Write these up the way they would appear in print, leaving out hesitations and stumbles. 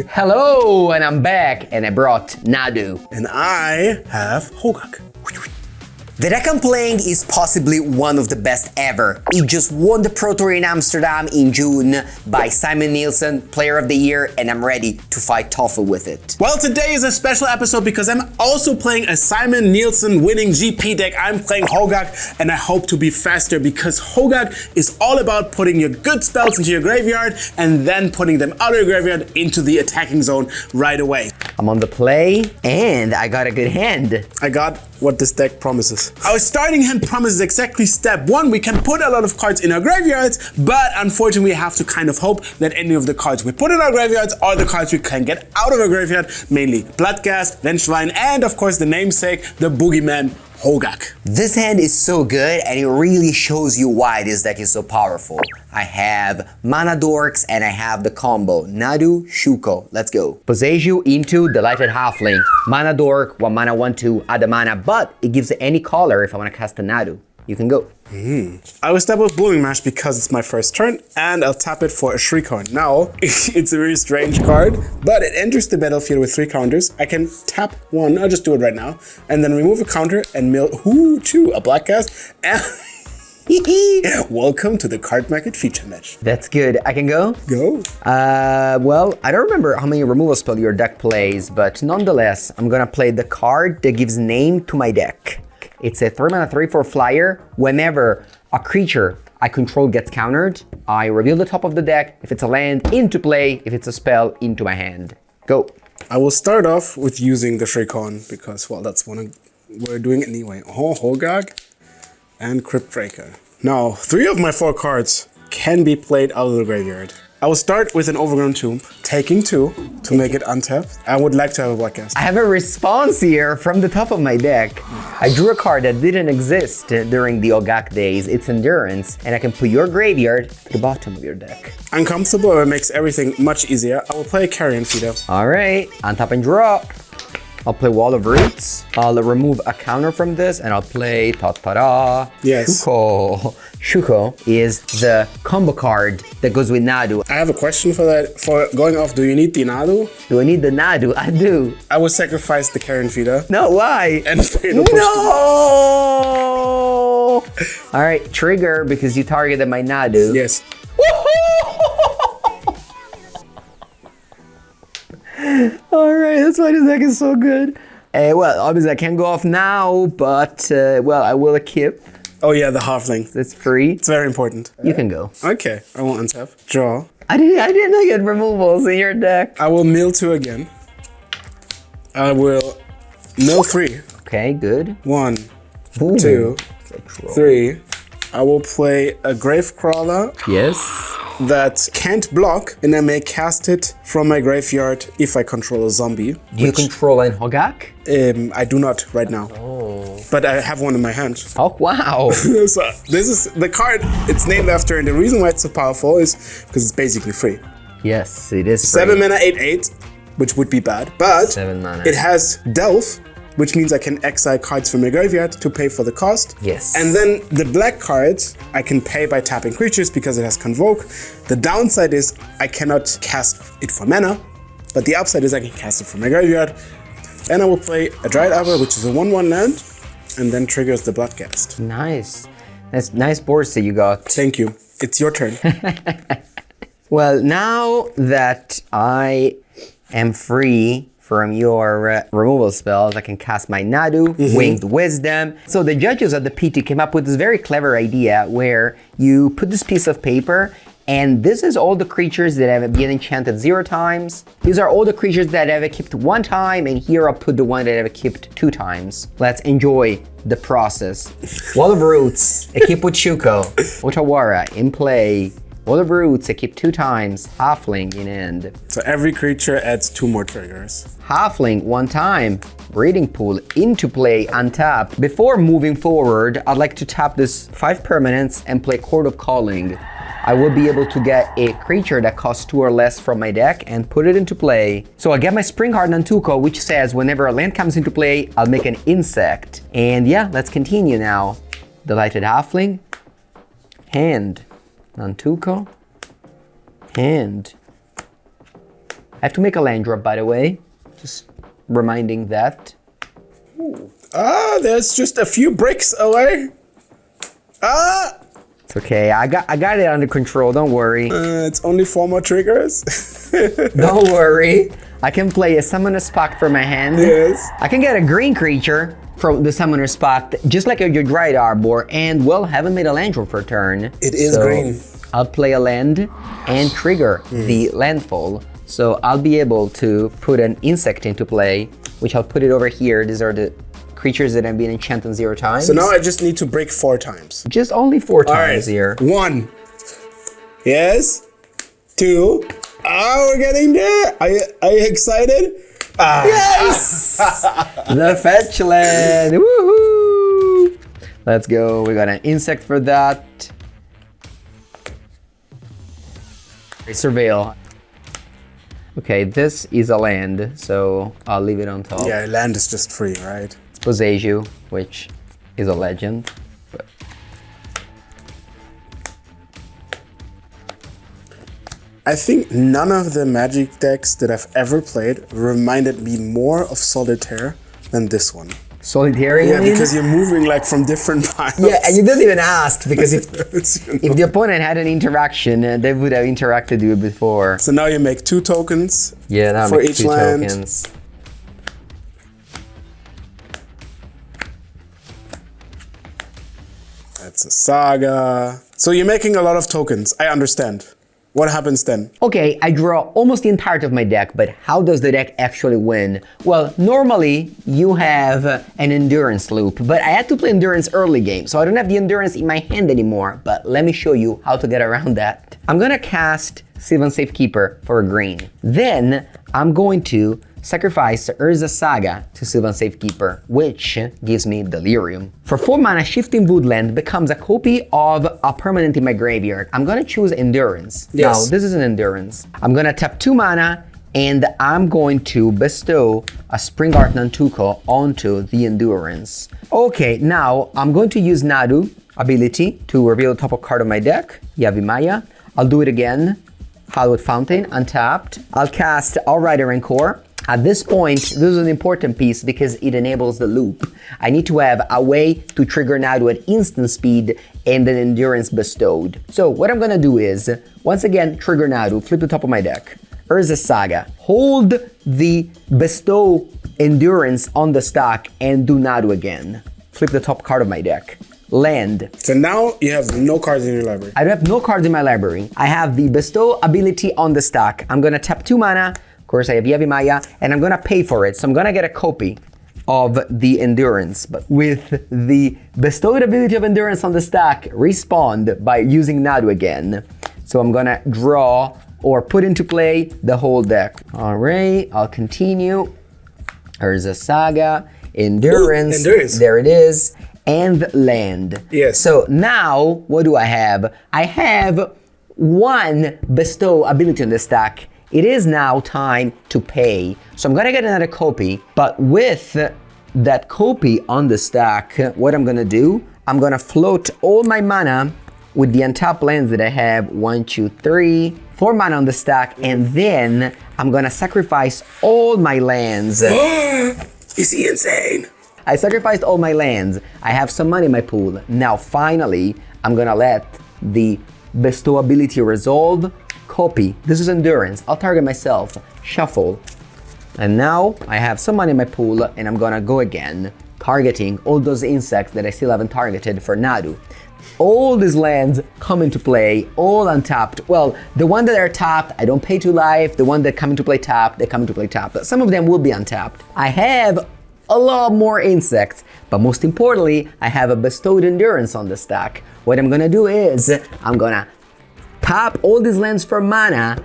Hello, and I'm back, and I brought Nadu. And I have Hogaak. The deck I'm playing is possibly one of the best ever. It just won the Pro Tour in Amsterdam in June by Simon Nielsen, Player of the Year, and I'm ready to fight TOEFL with it. Well, today is a special episode because I'm also playing a Simon Nielsen winning GP deck. I'm playing Hogaak, and I hope to be faster because Hogaak is all about putting your good spells into your graveyard and then putting them out of your graveyard into the attacking zone right away. I'm on the play, and I got a good hand. I got what this deck promises. Our starting hand promises exactly step 1. We can put a lot of cards in our graveyards, but unfortunately we have to kind of hope that any of the cards we put in our graveyards are the cards we can get out of our graveyard, mainly Bloodghast, Vengevine, and of course the namesake, the Boogeyman, Hogaak. This hand is so good, and it really shows you why this deck is so powerful. I have Mana Dorks, and I have the combo Nadu, Shuko. Let's go. Possess you into Delighted Halfling. Mana Dork, 1 mana, 1/2, add a mana, but it gives any color if I want to cast a Nadu. You can go. I will step with Blooming Mash because it's my first turn, and I'll tap it for a Shriekhorn. Now, it's a very strange card, but it enters the battlefield with 3 counters. I can tap 1, I'll just do it right now, and then remove a counter and mill 2, a Bloodghast, and welcome to the Cardmarket feature match. That's good. I can go? Go. Well, I don't remember how many removal spells your deck plays, but nonetheless, I'm gonna play the card that gives name to my deck. It's a 3 mana 3/4 flyer. Whenever a creature I control gets countered, I reveal the top of the deck. If it's a land, into play. If it's a spell, into my hand. Go. I will start off with using the Shriekhorn because, well, that's what we're doing anyway. Oh, Hogaak and Cryptbreaker. Now, 3 of my 4 cards can be played out of the graveyard. I will start with an Overgrown Tomb, taking 2 to make it untapped. I would like to have a Bloodghast. I have a response here from the top of my deck. I drew a card that didn't exist during the Hogaak days. It's Endurance, and I can put your graveyard to the bottom of your deck. Uncomfortable, but it makes everything much easier. I will play a Carrion Feeder. All right, untap and draw. I'll play Wall of Roots. I'll remove a counter from this, and I'll play ta-ta-da. Yes. Shuko. Shuko is the combo card that goes with Nadu. I have a question for that. For going off, do you need the Nadu? Do I need the Nadu? I do. I will sacrifice the Carrion Feeder. No, why? And pay the push No! All right, trigger because you targeted my Nadu. Yes. All right, that's why this deck is so good. Well, obviously I can't go off now, but well, I will equip. Oh yeah, the Halfling. It's free. It's very important. You can go. Okay, I will untap. Draw. I didn't know you had removals in your deck. I will mill 2 again. I will mill 3. Okay, good. 1, Ooh. 2, 3. I will play a Gravecrawler. Yes. That can't block, and I may cast it from my graveyard if I control a zombie. Do you control an Hogaak? I do not right now. Oh. But I have one in my hand. Oh, wow. So this is the card it's named after, and the reason why it's so powerful is because it's basically free. Yes, it is free. 7 mana, 8/8, which would be bad, but 7 mana. it has Delve, which means I can exile cards from my graveyard to pay for the cost. Yes. And then the black cards I can pay by tapping creatures because it has Convoke. The downside is I cannot cast it for mana, but the upside is I can cast it from my graveyard. And I will play a Dried Arbor, which is a 1/1 land, and then triggers the Bloodghast. Nice. That's nice boards that you got. Thank you. It's your turn. Well, now that I am free from your removal spells, I can cast my Nadu, Winged Wisdom. So the judges at the PT came up with this very clever idea where you put this piece of paper, and this is all the creatures that have been enchanted 0 times. These are all the creatures that have equipped 1 time, and here I'll put the one that have equipped 2 times. Let's enjoy the process. Wall of Roots, equip with Shuko. Otawara, in play. Wall of Roots, equip 2 times. Halfling in end. So every creature adds 2 more triggers. Halfling 1 time. Breeding Pool into play untapped. Before moving forward, I'd like to tap this 5 permanents and play Chord of Calling. I will be able to get a creature that costs 2 or less from my deck and put it into play. So I get my Spring Heart Nantuko, which says whenever a land comes into play, I'll make an insect. And yeah, let's continue now. Delighted Halfling. Hand. Nantuko. Hand. I have to make a land drop, by the way. Just reminding that. There's just a few bricks away. It's okay. I got it under control. Don't worry. It's only 4 more triggers. Don't worry. I can play a Summoner's Spot for my hand. Yes. I can get a green creature from the Summoner's Spot, just like your Dryad Arbor, and, well, haven't made a land drop for a turn. It is green. I'll play a land and trigger the landfall. So I'll be able to put an insect into play, which I'll put it over here. These are the creatures that have been enchanted 0 times. So now I just need to break 4 times. Just only 4 times here. 1. Yes. 2. Oh, we're getting there. Are you excited? Yes! The fetch land. Woohoo! Let's go. We got an insect for that. Surveil. Okay, this is a land, so I'll leave it on top. Yeah, land is just free, right? It's Boseiju, which is a legend. But I think none of the Magic decks that I've ever played reminded me more of Solitaire than this one. Solitaire, Yeah, because you're moving like from different piles. Yeah, and you didn't even ask, because if the opponent had an interaction, they would have interacted with it before. So now you make 2 tokens now for make each 2 land. tokens. That's a saga. So you're making a lot of tokens, I understand. What happens then? Okay, I draw almost the entirety of my deck, but how does the deck actually win? Well, normally you have an endurance loop, but I had to play endurance early game, so I don't have the endurance in my hand anymore, but let me show you how to get around that. I'm gonna cast Sylvan Safekeeper for a green. Then I'm going to sacrifice Urza Saga to Sylvan Safekeeper, which gives me Delirium. For 4 mana, Shifting Woodland becomes a copy of a permanent in my graveyard. I'm gonna choose Endurance. Yes. Now, this is an Endurance. I'm gonna tap 2 mana, and I'm going to bestow a Spring Art Nantuko onto the Endurance. Okay, now I'm going to use Nadu ability to reveal the top of card of my deck, Yavimaya. I'll do it again. Hallowed Fountain, untapped. I'll cast Outrider Encore. At this point, this is an important piece because it enables the loop. I need to have a way to trigger Nadu at instant speed and an endurance bestowed. So what I'm gonna do is, once again, trigger Nadu, flip the top of my deck. Urza Saga, hold the bestow endurance on the stack and do Nadu again. Flip the top card of my deck. Land. So now you have no cards in your library. I don't have no cards in my library. I have the bestow ability on the stack. I'm gonna tap 2 mana. Of course, I have Yavimaya, and I'm gonna pay for it. So I'm gonna get a copy of the Endurance, but with the bestowed ability of Endurance on the stack, respond by using Nadu again. So I'm gonna draw or put into play the whole deck. All right, I'll continue. Urza Saga, Endurance, there it is, and land. Yes. So now, what do I have? I have 1 bestow ability on the stack. It is now time to pay. So I'm gonna get another copy, but with that copy on the stack, what I'm gonna do, I'm gonna float all my mana with the untapped lands that I have, 1, 2, 3, 4 mana on the stack, and then I'm gonna sacrifice all my lands. Is he insane? I sacrificed all my lands. I have some money in my pool. Now finally, I'm gonna let the bestow ability resolve. Copy. This is Endurance. I'll target myself. Shuffle. And now I have some money in my pool and I'm gonna go again, targeting all those insects that I still haven't targeted for Nadu. All these lands come into play, all untapped. Well, the one that are tapped, I don't pay to life. The one that come into play tapped, they come into play tapped. Some of them will be untapped. I have a lot more insects, but most importantly, I have a bestowed Endurance on the stack. What I'm gonna do is, I'm gonna tap all these lands for mana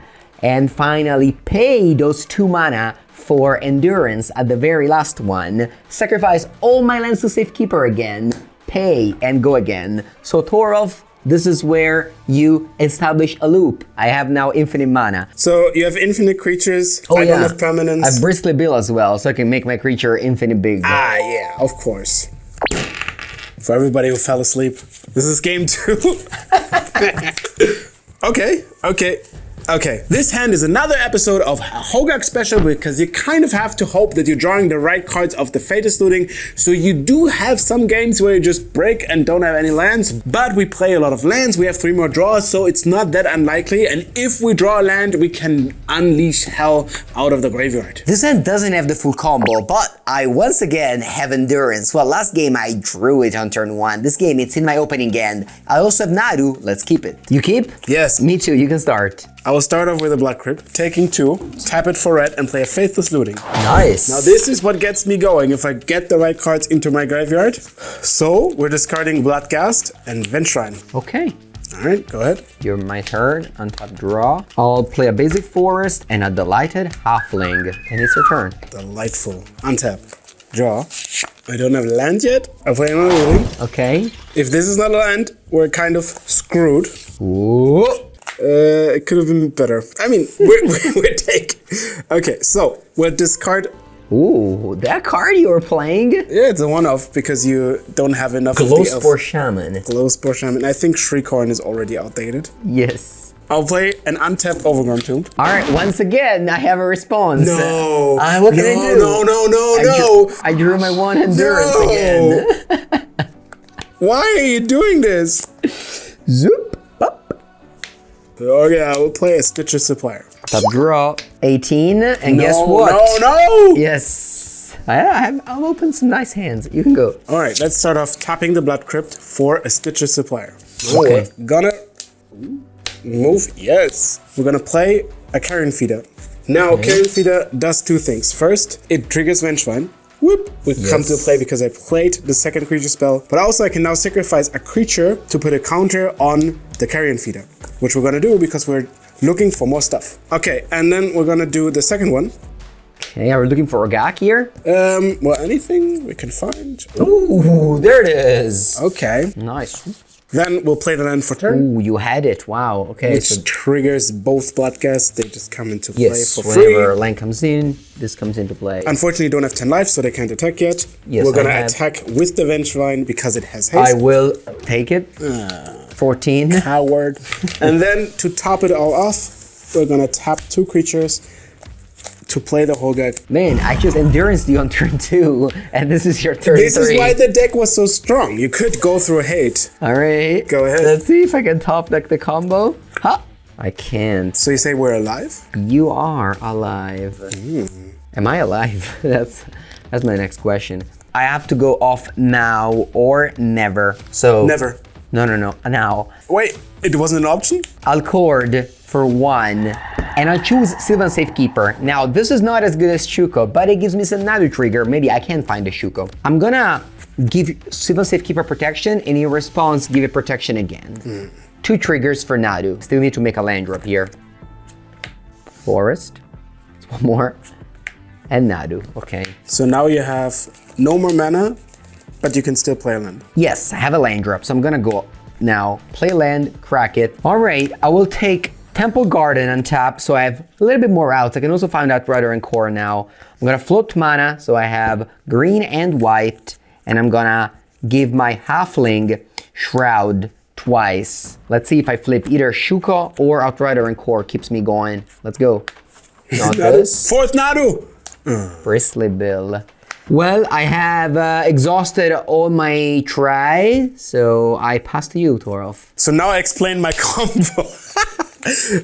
and finally pay those 2 mana for Endurance at the very last one. Sacrifice all my lands to Safekeeper again, pay and go again. So Torolf, this is where you establish a loop. I have now infinite mana. So you have infinite creatures. I don't have permanents. I have Bristly Bill as well, so I can make my creature infinite big. Ah, yeah, of course. For everybody who fell asleep, this is game 2. Okay. Okay, this hand is another episode of Hogaak Special because you kind of have to hope that you're drawing the right cards of the Fatus looting. So you do have some games where you just break and don't have any lands, but we play a lot of lands. We have 3 more draws, so it's not that unlikely. And if we draw a land, we can unleash hell out of the graveyard. This hand doesn't have the full combo, but I once again have endurance. Well, last game I drew it on turn 1. This game it's in my opening hand. I also have Nadu. Let's keep it. You keep? Yes. Me too. You can start. I will start off with a Blood Crypt, taking 2, tap it for red, and play a Faithless Looting. Nice. Now this is what gets me going if I get the right cards into my graveyard. So we're discarding Bloodghast and Ventrine. Okay. Alright, go ahead. You're my turn. Untap draw. I'll play a basic forest and a delighted halfling. And it's your turn. Delightful. Untap. Draw. I don't have land yet. I play another looting. Okay. If this is not a land, we're kind of screwed. Ooh. It could have been better. I mean, we're take. Okay, so we'll discard. Ooh, that card you were playing? Yeah, it's a one-off because you don't have enough of the Glowspore Shaman. Glowspore Shaman. I think Shriekhorn is already outdated. Yes. I'll play an untapped Overgrown Tomb. All right, once again, I have a response. No. What can I do? No. I drew my 1 endurance again. Why are you doing this? Zoop. Okay, I will play a Stitcher Supplier. Top draw 18, and guess what? No! Yes. I'll open some nice hands. You can go. All right, let's start off tapping the Blood Crypt for a Stitcher Supplier. Okay. We're gonna move. Yes. We're gonna play a Carrion Feeder. Now, Carrion Feeder does 2 things. First, it triggers Vengevine. Whoop! We come to play because I played the second creature spell, but also I can now sacrifice a creature to put a counter on the Carrion Feeder, which we're gonna do because we're looking for more stuff. Okay, and then we're gonna do the second one. Okay, are we looking for Hogaak here? Well, anything we can find. Ooh, there it is. Okay. Nice. Then we'll play the land for turn. Ooh, you had it. Wow. Okay. Which triggers both Bloodghast. They just come into play Yes, for free. whenever land comes in, this comes into play. Unfortunately, you don't have 10 life, so they can't attack yet. Yes, we're gonna I have. attack with the Vengevine because it has haste. I will take it. 14. Coward. And then to top it all off, we're gonna tap 2 creatures to play the Hogaak. Man, I just endurance you on turn 2, and this is your turn 3. This is why the deck was so strong. You could go through hate. All right. Go ahead. Let's see if I can top deck the combo. Ha! I can't. So you say we're alive? You are alive. Am I alive? That's my next question. I have to go off now or never. So Never. No. Now. Wait, it wasn't an option? I'll cord for 1, and I'll choose Sylvan Safekeeper. Now, this is not as good as Shuko, but it gives me some Nadu trigger. Maybe I can find a Shuko. I'm gonna give Sylvan Safekeeper protection, and in response, give it protection again. 2 triggers for Nadu. Still need to make a land drop here. Forest. 1 more. And Nadu. Okay. So now you have no more mana, but you can still play a land. Yes, I have a land drop, so I'm gonna go now. Play land, crack it. All right, I will take Temple Garden on tap, so I have a little bit more outs. I can also find out Rider and Core now. I'm gonna float mana, so I have green and white, and I'm gonna give my halfling Shroud twice. Let's see if I flip either Shuko or Outrider and Core. Keeps me going. Let's go. Not this. 4th Nadu! Bristly Bill. Well, I have exhausted all my tries, so I pass to you, Torolf. So now I explain my combo.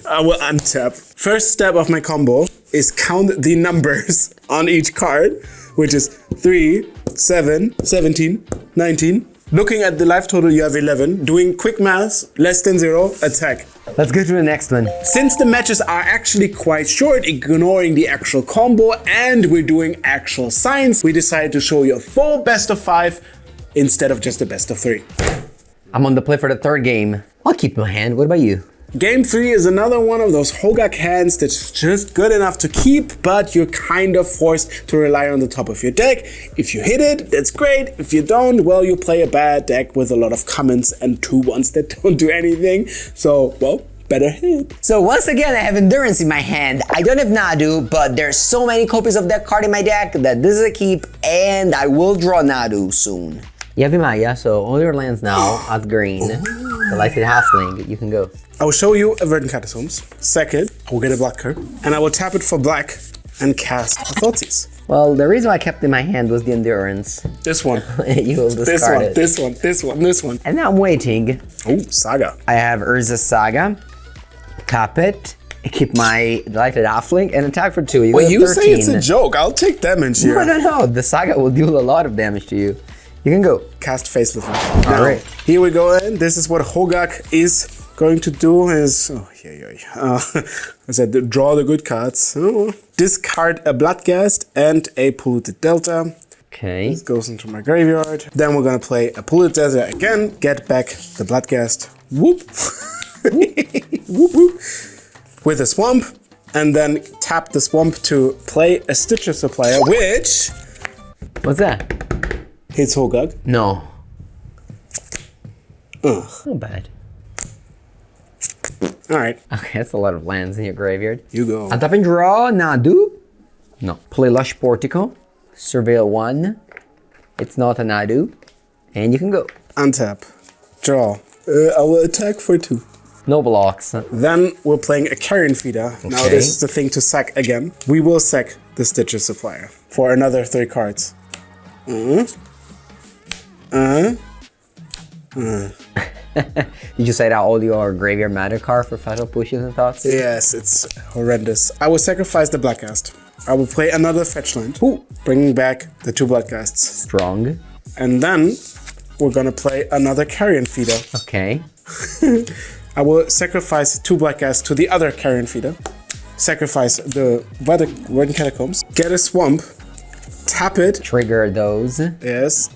I will untap. First step of my combo is count the numbers on each card, which is 3, 7, 17, 19. Looking at the life total, you have 11. Doing quick math, less than 0, attack. Let's go to the next one. Since the matches are actually quite short, ignoring the actual combo, and we're doing actual science, we decided to show you a full best of 5 instead of just a best of 3. I'm on the play for the 3rd game. I'll keep my hand. What about you? Game 3 is another one of those Hogaak hands that's just good enough to keep, but you're kind of forced to rely on the top of your deck. If you hit it, that's great. If you don't, well, you play a bad deck with a lot of commons and 2/1s that don't do anything. So, well, better hit. So once again, I have Endurance in my hand. I don't have Nadu, but there's so many copies of that card in my deck that this is a keep, and I will draw Nadu soon. You have Imaya, so all your lands now at green. Delighted halfling, you can go. I will show you a Verdant Catacombs. Second, I will get a black card, and I will tap it for black and cast a Thoughtseize. Well, the reason why I kept it in my hand was the endurance. This one. You will discard it. This one. And now I'm waiting. Oh, Saga. I have Urza Saga. Tap it. Keep my Delighted Halfling and attack for 2. Wait, you 13. say it's a joke. I'll take damage here. No. The Saga will deal a lot of damage to you. You can go. Cast Faceless. All right. Here we go then. This is what Hogaak is going to do is... I said draw the good cards. Oh. Discard a Bloodghast and a Polluted Delta. Okay. This goes into my graveyard. Then we're gonna play a Polluted Delta again. Get back the Bloodghast. Whoop. Whoop whoop. With a Swamp. And then tap the Swamp to play a Stitcher Supplier, which... What's that? Hits Hogaak. No. Ugh. Not bad. Alright. Okay, that's a lot of lands in your graveyard. You go. Untap and draw, Nadu. No. Play Lush Portico. Surveil 1. It's not a Nadu. And you can go. Untap. Draw. I will attack for 2. No blocks. Then we're playing a Carrion Feeder. Okay. Now this is the thing to sack again. We will sack the Stitcher Supplier for another 3 cards. Did you say that all your graveyard matter card for Fatal Pushes and Thoughts? Yes, it's horrendous. I will sacrifice the Bloodghast. I will play another fetch land. Ooh, bringing back the 2 Bloodghasts. Strong. And then we're gonna play another Carrion Feeder. Okay. I will sacrifice 2 Bloodghasts to the other Carrion Feeder. Sacrifice the Verdant Catacombs. Get a Swamp. Tap it. Trigger those. Yes.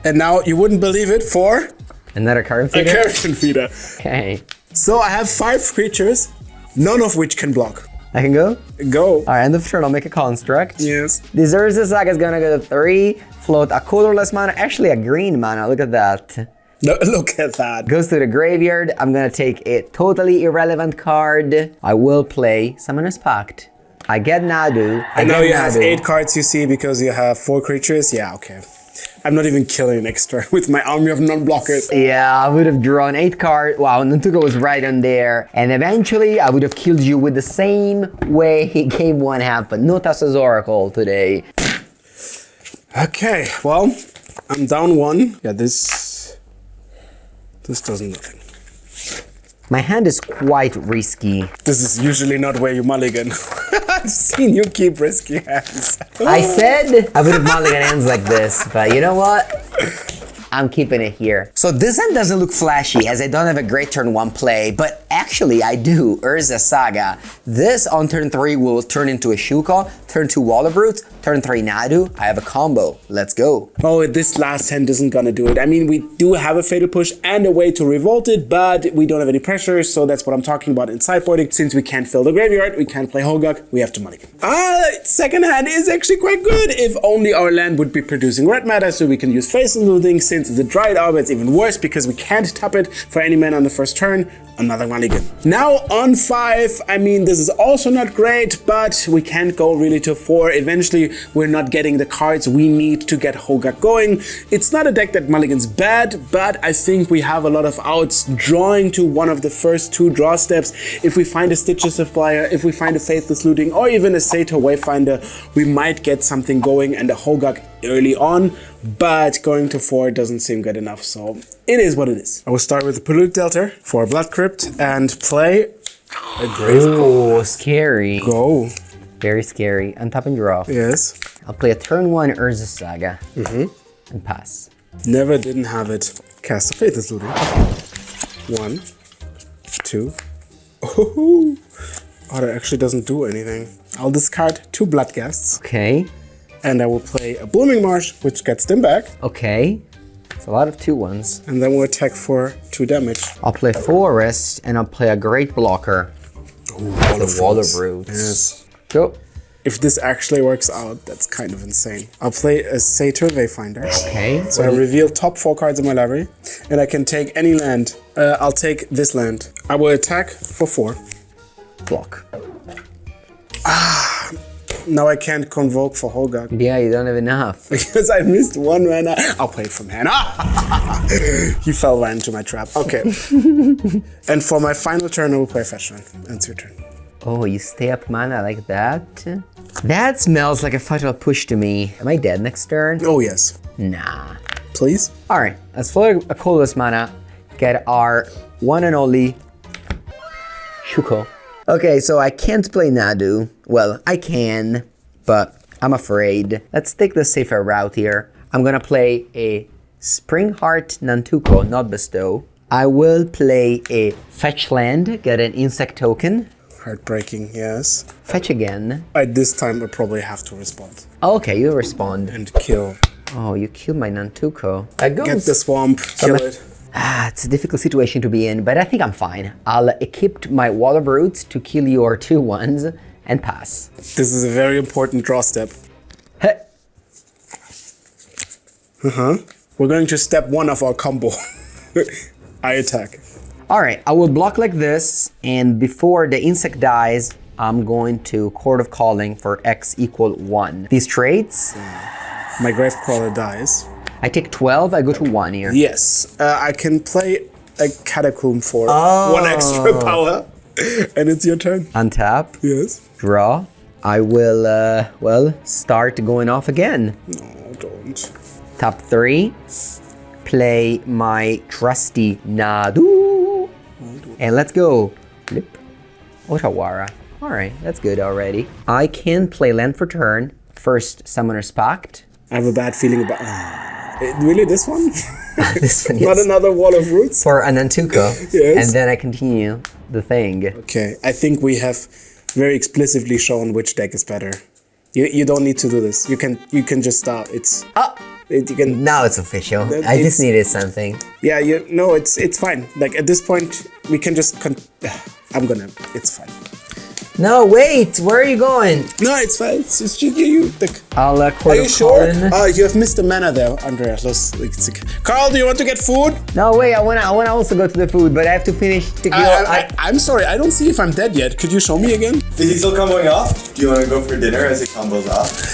And now you wouldn't believe it for... Another Carrion Feeder? A Carrion Feeder. Okay. So I have 5 creatures, none of which can block. I can go? Go. Alright, end of turn, I'll make a construct. Yes. This Urza Saga is gonna go to 3, float a colorless mana, actually a green mana, look at that. No, look at that. Goes to the graveyard, I'm gonna take a totally irrelevant card. I will play Summoner's Pact. I get Nadu. And now you have 8 cards you see because you have 4 creatures? Yeah, okay. I'm not even killing next turn with my army of non-blockers. Yeah, I would have drawn 8 cards. Wow, Nantuko was right on there. And eventually, I would have killed you with the same way he gave 1 half, but no Tassa's Oracle today. Okay, well, I'm down 1. Yeah, this does nothing. My hand is quite risky. This is usually not where you mulligan. I've seen you keep risky hands. I said I would have mulligan hands like this, but you know what? I'm keeping it here. So this hand doesn't look flashy as I don't have a great turn 1 play, but actually I do. Urza Saga. This on turn 3 will turn into a Shuka, turn 2 Wall of Roots, turn 3 Nadu. I have a combo. Let's go. Oh, this last hand isn't gonna do it. I mean, we do have a Fatal Push and a way to revolt it, but we don't have any pressure, so that's what I'm talking about in sideboarding. Since we can't fill the graveyard, we can't play Hogaak, we have to mulligan. Second hand is actually quite good if only our land would be producing red matter, so we can use Faceless Looting. Since the Dried Arbor, it's even worse because we can't tap it for any mana on the first turn. Another mulligan. Now on 5, I mean, this is also not great, but we can't go really to 4. Eventually, we're not getting the cards we need to get Hogaak going. It's not a deck that mulligans bad, but I think we have a lot of outs drawing to one of the first 2 draw steps. If we find a Stitcher Supplier, if we find a Faithless Looting, or even a Satyr Wayfinder, we might get something going and a Hogaak early on, but going to 4 doesn't seem good enough, so it is what it is. I will start with the Polluted Delta for a Blood Crypt and play a Grave. Oh, scary. Go. Very scary. Untap and draw. Yes. I'll play a turn 1 Urza Saga and pass. Never didn't have it. Cast a Faithless Looting. 1, 2. Oh, that actually doesn't do anything. I'll discard 2 Bloodghasts. Okay. And I will play a Blooming Marsh, which gets them back. Okay. It's a lot of 2/1s. And then we'll attack for 2 damage. I'll play Forest and I'll play a Great Blocker. Wall of Roots. Yes. Go. If this actually works out, that's kind of insane. I'll play a Satyr Wayfinder. Okay. So I reveal top 4 cards in my library, and I can take any land. I'll take this land. I will attack for 4. Block. Now I can't convoke for Hogaak. Yeah, you don't have enough. Because I missed 1 mana. I'll play it from hand. He fell right into my trap. Okay. And for my final turn, I will play fetch land. And it's your turn. Oh, you stay up mana like that? That smells like a fatal push to me. Am I dead next turn? Oh, yes. Nah. Please? Alright, let's play a colorless mana. Get our one and only Shuko. Okay, so I can't play Nadu. Well, I can, but I'm afraid. Let's take the safer route here. I'm gonna play a Spring Heart Nantuko, not Bestow. I will play a Fetch Land, get an insect token. Heartbreaking, yes. Fetch again. At this time, I probably have to respond. Okay, you respond. And kill. Oh, you killed my Nantuko. That goes. Get the swamp, kill it. It's a difficult situation to be in, but I think I'm fine. I'll equip my Wall of Roots to kill your 2/1s and pass. This is a very important draw step. Hey. We're going to step 1 of our combo. I attack. All right, I will block like this, and before the insect dies, I'm going to Court of Calling for X = 1. These traits. My Gravecrawler dies. I take 12, I go to 1 here. Yes, I can play a Catacomb for 1 extra power. And it's your turn. Untap. Yes. Draw. I will, well, start going off again. No, don't. Top 3. Play my trusty Nadu. And let's go. Flip. Otawara. All right, that's good already. I can play land for turn. First, Summoner's Pact. I have a bad feeling about... really, this one? This one, yes. Not another Wall of Roots? For a Nantuko. Yes. And then I continue the thing. Okay, I think we have very explicitly shown which deck is better. You don't need to do this. You can just stop. It's... you can... Now it's official. I just needed something. Yeah, no, it's fine. Like, at this point, we can just... It's fine. No, wait! Where are you going? No, it's fine. It's just you. I'll Are you sure? You have missed a mana there, Andrea. Carl, do you want to get food? No, wait. I wanna also go to the food, but I have to finish to kill. I'm sorry. I don't see if I'm dead yet. Could you show me again? Is he still comboing off? Do you want to go for dinner as he combos off?